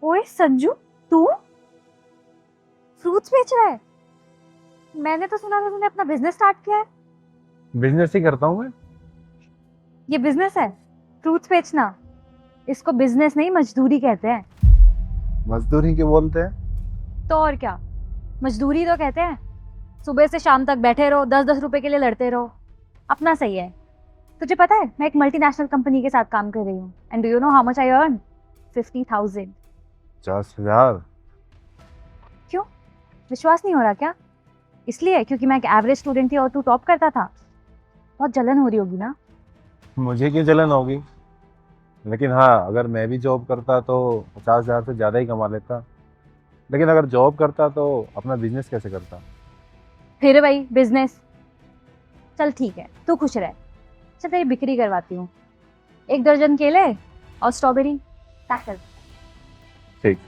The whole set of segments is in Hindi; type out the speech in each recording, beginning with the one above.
ओए संजू, तू फ्रूट्स बेच रहा है? मैंने तो सुना था तूने अपना बिजनेस स्टार्ट किया है। बिजनेस ही करता हूँ मैं। ये बिजनेस है फ्रूट्स बेचना? इसको बिजनेस नहीं मजदूरी कहते हैं। मजदूरी क्यों बोलते हैं? तो और क्या, मजदूरी तो कहते हैं। सुबह से शाम तक बैठे रहो, 10-10 रुपए के लिए लड़ते रहो। अपना सही है। तुझे पता है मैं एक मल्टीनेशनल कंपनी के साथ काम कर रही हूँ, and do you know how much I earn? 50,000। 50,000? क्यों, विश्वास नहीं हो रहा क्या? इसलिए क्योंकि मैं एक एवरेज स्टूडेंट थी और तू टॉप करता था। बहुत जलन हो रही होगी ना? मुझे क्यों जलन होगी? लेकिन हाँ, अगर मैं भी जॉब करता तो 50,000 से ज़्यादा ही कमा लेता। लेकिन अगर जॉब करता तो अपना बिजनेस कैसे करता? फिर वही बिजनेस। चल ठीक है, तू खुश रह। चल तेरी बिक्री करवाती हूँ। 1 दर्जन केले और स्ट्रॉबेरी पैक कर। ठीक।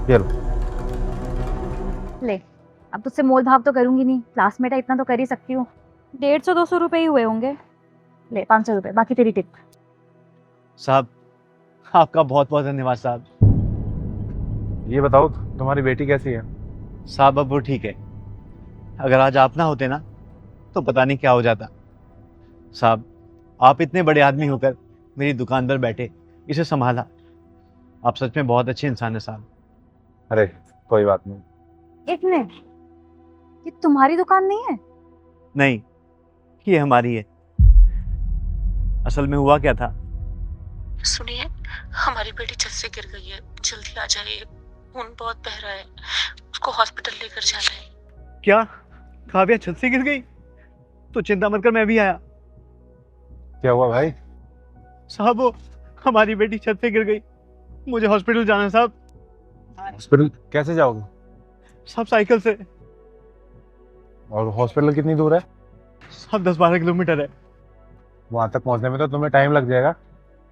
चलो। ले, अब तुझसे मोल भाव तो करूंगी नहीं, क्लासमेट है इतना तो कर ही सकती हूँ। 150-200 रुपए ही हुए होंगे। ले 500 रुपए, बाकी तेरी टिप। साहब, आपका बहुत बहुत धन्यवाद साहब। ये बताओ, तुम्हारी बेटी कैसी है? साहब अब वो ठीक है। अगर आज आप ना होते ना तो पता नहीं क्या हो जाता। साहब, आप इतने बड़े आदमी होकर मेरी दुकान पर बैठे, इसे संभाला। आप सच में बहुत अच्छे इंसान हैं साहब। अरे कोई बात नहीं। एक मिनट, ये तुम्हारी दुकान नहीं है? नहीं, ये हमारी है। असल में हुआ क्या था। सुनिए, हमारी बेटी छत से गिर गई है, जल्दी आ जाइए। खून बहुत बह रहा है, उसको हॉस्पिटल लेकर जाना है। क्या काव्या छत से गिर गई? तो चिंता मत कर, मैं भी आया। क्या हुआ भाई? साहब वो हमारी बेटी छत से गिर गई, मुझे हॉस्पिटल जाना है साहब। हॉस्पिटल कैसे जाओगे? साहब साइकिल से। और हॉस्पिटल कितनी दूर है? साहब 10-12 किलोमीटर है। वहां तक पहुंचने में तो तुम्हें टाइम लग जाएगा।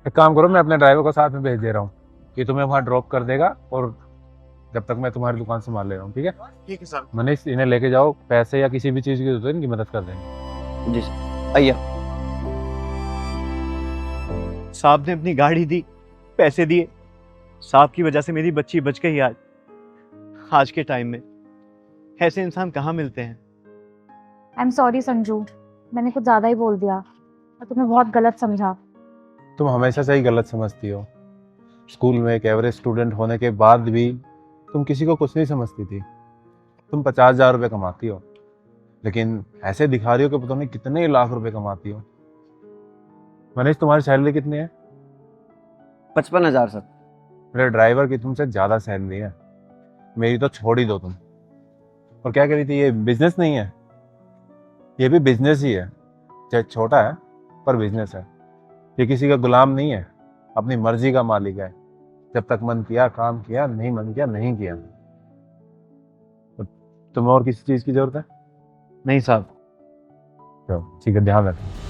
एक काम करो, मैं अपने ड्राइवर को साथ में भेज दे रहा हूँ कि तुम्हें वहां ड्रॉप कर देगा, और जब तक मैं तुम्हारी दुकान संभाल ले रहा हूँ। ठीक है? ठीक है साहब। मनीष, इन्हें लेके जाओ। पैसे या किसी भी चीज की जरूरत है इनकी मदद कर देंगे। जी सर, आइए। साहब ने अपनी गाड़ी दी, पैसे दिए। साहब की वजह से मेरी बच्ची बच गई। आज के टाइम में ऐसे इंसान कहाँ मिलते हैं। आई एम सॉरी संजू, मैंने कुछ ज्यादा ही बोल दिया और तुम्हें बहुत गलत समझा। तुम हमेशा से ही गलत समझती हो। स्कूल में एक एवरेज स्टूडेंट होने के बाद भी तुम किसी को कुछ नहीं समझती थी। तुम 50,000 रुपये कमाती हो, लेकिन ऐसे दिखा रही हो कि पता नहीं कितने लाख रुपए कमाती हो। मनीष, तुम्हारी सैलरी कितनी है? 55,000 सर। मेरे ड्राइवर की तुमसे ज़्यादा सैलरी है। मेरी तो छोड़ ही दो तुम। और क्या कह रही थी, ये बिजनेस नहीं है? ये भी बिजनेस ही है, चाहे छोटा है पर बिजनेस है। ये किसी का गुलाम नहीं है, अपनी मर्जी का मालिक है। जब तक मन किया काम किया, नहीं मन किया नहीं किया। तो तुम्हें और किसी चीज़ की जरूरत है? नहीं साहब। चलो ठीक है, ध्यान रखो।